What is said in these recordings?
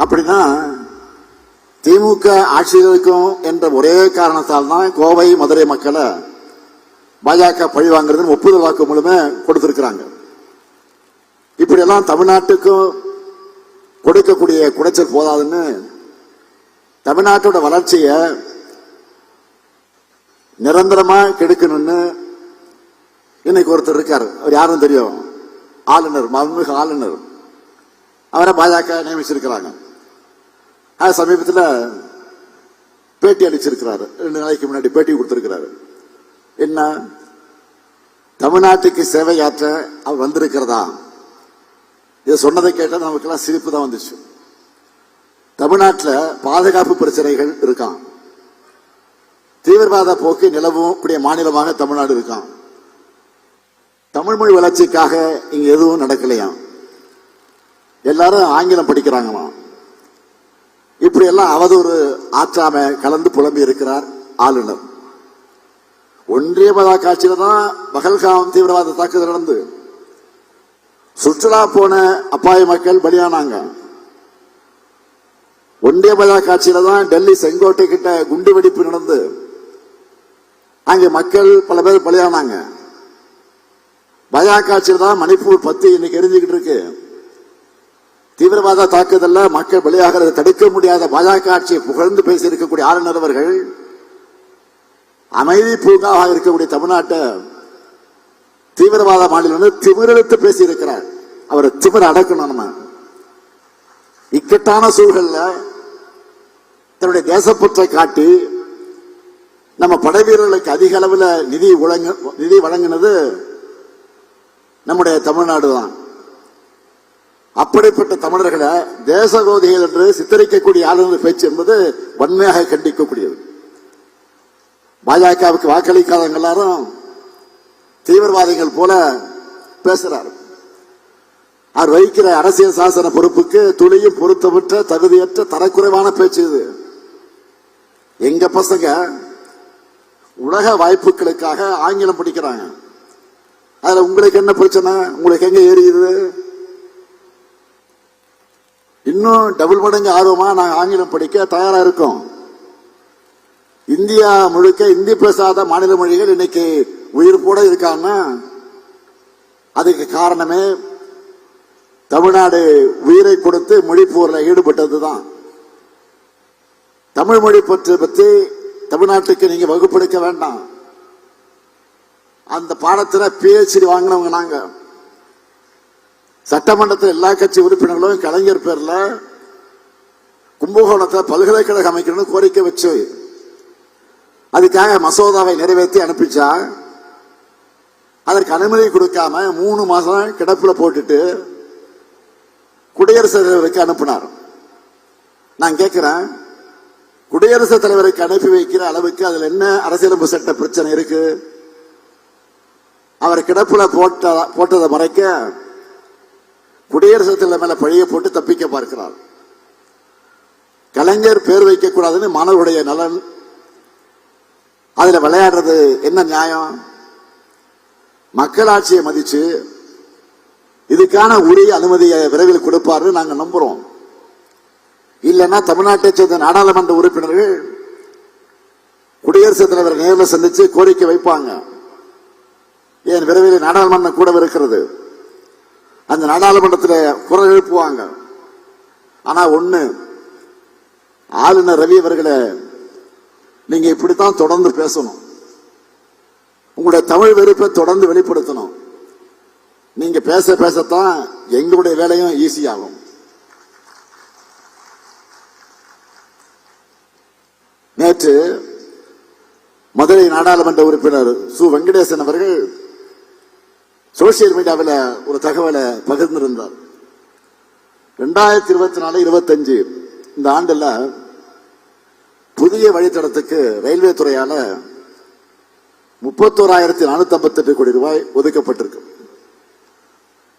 அப்படின்னா திமுக ஆட்சியில் இருக்கும் என்ற ஒரே காரணத்தால் தான் கோவை மதுரை மக்களை பாஜக பழி வாங்குறது ஒப்புதல் வாக்கு மூலமே கொடுத்திருக்கிறாங்க. இப்படியெல்லாம் தமிழ்நாட்டுக்கும் கொடுக்கக்கூடிய குடைச்சல் போதாதுன்னு தமிழ்நாட்டோட வளர்ச்சியை நிரந்தரமா கெடுக்கணும்னு இன்னைக்கு ஒருத்தர் இருக்காரு. அவர் யாரும் தெரியும், ஆளுநர், மாண்புமிகு ஆளுநர். அவரை பாஜக நியமிச்சிருக்கிறாங்க. சமீபத்தில் பேட்டி அளிச்சிருக்கிறாரு. 2 நாளைக்கு முன்னாடி பேட்டி கொடுத்திருக்கிறாரு. என்ன, தமிழ்நாட்டுக்கு சேவையாற்ற அவர் வந்திருக்கிறதா? இதை சொன்னதை கேட்டால் நமக்கெல்லாம் சிரிப்பு தான் வந்துச்சு. தமிழ்நாட்டில் பாதுகாப்பு பிரச்சனைகள் இருக்கான், தீவிரவாத போக்கு நிலவும் கூடிய மாநிலமாக தமிழ்நாடு இருக்கான், தமிழ் மொழி வளர்ச்சிக்காக இங்க எதுவும் நடக்கலையாம், எல்லாரும் ஆங்கிலம் படிக்கிறாங்களாம். இப்படி எல்லாம் அவதூறு ஆற்றாம கலந்து புலம்பி இருக்கிறார் ஆளுநர். ஒன்றிய பாஜக ஆட்சியில தான் பகல்காம் தீவிரவாத தாக்குதல் நடந்து சுற்றுலா போன அப்பாவி மக்கள் பலியானாங்க. ஒன்றிய பாஜக ஆட்சியில தான் டெல்லி செங்கோட்டை கிட்ட குண்டு வெடிப்பு நடந்து அங்கே மக்கள் பல பேர் பலியானாங்க. பாஜக ஆட்சியில் தான் மணிப்பூர் 10 இன்னைக்கு எரிஞ்சுக்கிட்டு இருக்கு. தீவிரவாத தாக்குதல்ல மக்கள் பலியாகிறத தடுக்க முடியாத பாஜக ஆட்சியை புகழ்ந்து பேசி இருக்கக்கூடிய ஆளுநர் அவர்கள் அமைதி பூங்காவாக இருக்கக்கூடிய தமிழ்நாட்டை தீவிரவாத மாநிலம் திமிரெடுத்து பேசி இருக்கிறார். அவரை திமிர அடக்கணும். நம்ம இக்கட்டான சூழல்ல தன்னுடைய தேசப்பற்றை காட்டி நம்ம படை வீரர்களுக்கு அதிக அளவில் நிதி வழங்கினது நம்முடைய தமிழ்நாடு தான். அப்படிப்பட்ட தமிழர்களை தேச விரோதிகள் என்று சித்தரிக்கக்கூடிய ஆளுநர் பேச்சு என்பது வன்மையாக கண்டிக்கக்கூடியது. பாஜகவுக்கு வாக்களிக்காதவங்க எல்லாரும் தீவிரவாதிகள் போல பேசுறாரு. அவர் வகிக்கிற அரசியல் சாசன பொறுப்புக்கு துளியும் பொருத்தமற்ற தகுதியற்ற தரக்குறைவான பேச்சு இது. எங்க பசங்க உலக வாய்ப்புகளுக்காக ஆங்கிலம் படிக்கிறாங்க. அதுல உங்களுக்கு என்ன பிரச்சனை? உங்களுக்கு எங்க ஏறியுது? இன்னும் டபுள் மடங்கு ஆர்வமா நாங்கள் ஆங்கிலம் படிக்க தயாரா இருக்கோம். இந்தியா முழுக்க இந்தி பேசாத மாநில மொழிகள் இன்னைக்கு உயிர் போட இருக்காங்கன்னா அதுக்கு காரணமே தமிழ்நாடு உயிரை கொடுத்து மொழி போரில் ஈடுபட்டதுதான். தமிழ் மொழி பற்றி தமிழ்நாட்டுக்கு நீங்க வகுப்பெடுக்க வேண்டாம். அந்த பாடத்துல PhD வாங்கினவங்க நாங்க. சட்டமன்றத்தில் எல்லா கட்சி உறுப்பினர்களும் கலைஞர் பேர்ல கும்பகோணத்தில் பல்கலைக்கழகம் அமைக்கணும்னு கோரிக்கை வச்சு அதுக்காக மசோதாவை நிறைவேற்றி அனுப்பிச்சா அதற்கு அனுமதி கொடுக்காம 3 மாசம் கிடப்புல போட்டுட்டு குடியரசுத் தலைவருக்கு அனுப்பினார். நான் கேட்கிறேன், குடியரசுத் தலைவருக்கு அனுப்பி வைக்கிற அளவுக்கு அதுல என்ன அரசியலமைப்பு சட்ட பிரச்சனை இருக்கு? அவர் கிடப்புல போட்டதை மறைக்க குடியரசுத் தலைவர் மேல பழிய போட்டு தப்பிக்க பார்க்கிறார். கலைஞர் பேர் வைக்க கூடாதுன்னு மாணவருடைய நலன், அதுல விளையாடுறது என்ன நியாயம்? மக்களாட்சியை மதிச்சு இதுக்கான உரிய அனுமதியை விரைவில் கொடுப்பாரு நாங்க நம்புறோம். இல்லைன்னா தமிழ்நாட்டை சேர்ந்த நாடாளுமன்ற உறுப்பினர்கள் குடியரசுத் தலைவரை நேரில் சந்திச்சு கோரிக்கை வைப்பாங்க. ஏன் விரைவில் நாடாளுமன்றம் கூட இருக்கிறது, அந்த நாடாளுமன்றத்தில் குரல் எழுப்புவாங்க. ஆனா ஒண்ணு, ஆளுநர் ரவி அவர்களை நீங்க இப்படித்தான் தொடர்ந்து பேசணும். உங்களுடைய தமிழ் வெறுப்பை தொடர்ந்து வெளிப்படுத்தணும். நீங்க பேசத்தான் எங்களுடைய வேலையும் ஈஸியாகும். நேற்று மதுரை நாடாளுமன்ற உறுப்பினர் சு வெங்கடேசன் அவர்கள் சோசியல் மீடியாவில் ஒரு தகவலை பகிர்ந்திருந்தார். 2024-25 இந்த ஆண்டுல புதிய வழித்தடத்துக்கு ரயில்வே துறையால 31,458 கோடி ரூபாய் ஒதுக்கப்பட்டிருக்கு.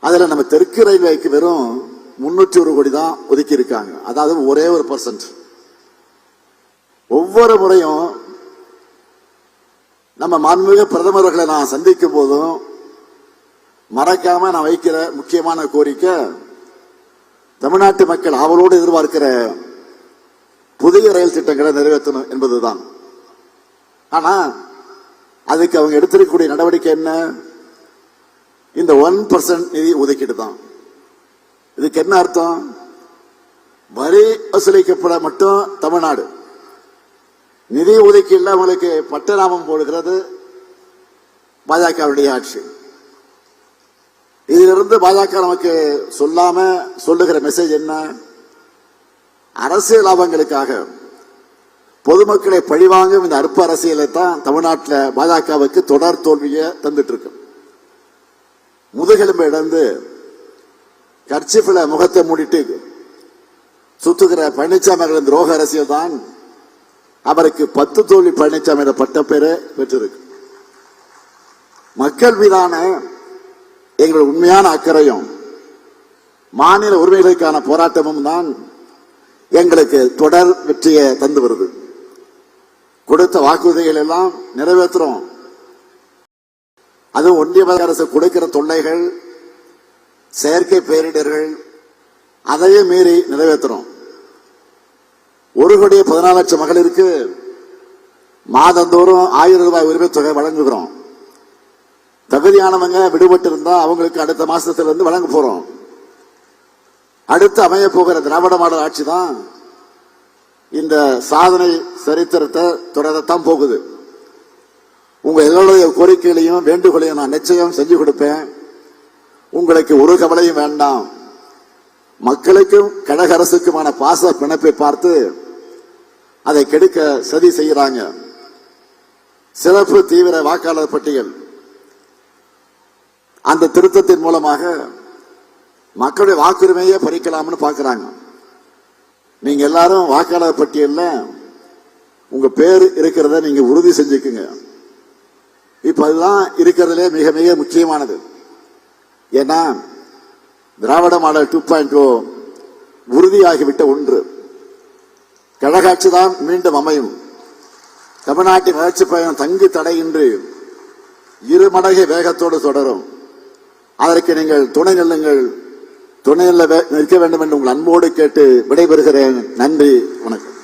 அதுல நம்ம தெற்கு ரயில்வேக்கு வெறும் 301 கோடி தான் ஒதுக்கி இருக்காங்க. அதாவது ஒரே 1%. ஒவ்வொரு முறையும் நம்ம மாண்புமிகு பிரதமர்களை நான் சந்திக்கும் போதும் மறக்காம நான் வைக்கிற முக்கியமான கோரிக்கை, தமிழ்நாட்டு மக்கள் ஆவலோடு எதிர்பார்க்கிற புதிய ரயில் திட்டங்களை நிறைவேற்றணும் என்பதுதான். ஆனா அதுக்கு அவங்க எடுத்திருக்கக்கூடிய நடவடிக்கை என்ன? இந்த 1% நிதி ஒதுக்கீடு தான். இதுக்கு என்ன அர்த்தம்? வரி வசூலிக்கப்பட மட்டும் தமிழ்நாடு, நிதி ஒதுக்கீடுல அவங்களுக்கு பட்டநாமம் போடுகிறது பாஜகவுடைய ஆட்சி. இதிலிருந்து பாஜக நமக்கு சொல்லாம சொல்லுகிற மெசேஜ் என்ன? அரசியல் லாபங்களுக்காக பொதுமக்களை பழிவாங்கும் இந்த அற்ப அரசியலை தான் தமிழ்நாட்டில் பாஜகவுக்கு தொடர் தோல்வியை தந்துட்டு இருக்கு. முதுகெலும்பை இழந்து கர்ச்சிஃபில் முகத்தை மூடிட்டு சுத்துகிற பழனிசாமி அவர்களின் துரோக அரசியல் தான் அவருக்கு 10 தோல்வி பழனிசாமி என்ற பட்ட பேரை பெற்றிருக்கு. மக்கள் மீதான எங்கள் உண்மையான அக்கறையும் மாநில உரிமைகளுக்கான போராட்டமும் தான் எங்களுக்கு தொடர் வெற்றியை தந்து வருது. கொடுத்த வாக்குறுதிகள் எல்லாம் நிறைவேற்றுறோம். அது ஒன்றிய அரசு கொடுக்கிற தொல்லைகள், செயற்கை பேரிடர்கள், அதையே மீறி நிறைவேற்றுறோம். 1,14,00,000 மகளிருக்கு மாதந்தோறும் 1000 ரூபாய் உரிமை தொகை வழங்குகிறோம். தகுதியானவங்க விடுபட்டு இருந்தா அவங்களுக்கு அடுத்த மாசத்திலிருந்து வழங்க போறோம். அடுத்து அமைய போகிற திராவிட மாடல் ஆட்சி தான் இந்த சாதனை சரித்திரத்தை தொடரத்தான் போகுது. உங்க எங்களுடைய கோரிக்கைகளையும் வேண்டுகோளையும் நான் நிச்சயம் செஞ்சு கொடுப்பேன். உங்களுக்கு ஒரு கவலையும் வேண்டாம். மக்களுக்கும் கழக அரசுக்குமான பாச பிணைப்பை பார்த்து அதை கெடுக்க சதி செய்கிறாங்க. சிறப்பு தீவிர வாக்காளர் பட்டியல் அந்த திருத்தத்தின் மூலமாக மக்களுடைய வாக்குரிமையை பறிக்கலாம்னு பார்க்கிறாங்க. நீங்க எல்லாரும் வாக்காளர் பட்டியலில் உங்க பேர் இருக்கிறத நீங்க உறுதி செஞ்சுக்குங்க. இப்ப அதுதான் இருக்கிறதுலே மிக மிக முக்கியமானது. ஏன்னா திராவிட மாடல் 2.0 உறுதியாகிவிட்ட ஒன்று. கழகாட்சி தான் மீண்டும் அமையும். தமிழ்நாட்டின் வளர்ச்சி பயணம் தங்கு தடையின்றி 2 மடங்கு வேகத்தோடு தொடரும். அதற்கு நீங்கள் துணை நில்லுங்கள். துணை நிற்க வேண்டும் என்று உங்கள் அன்போடு கேட்டு விடைபெறுகிறேன். நன்றி, வணக்கம்.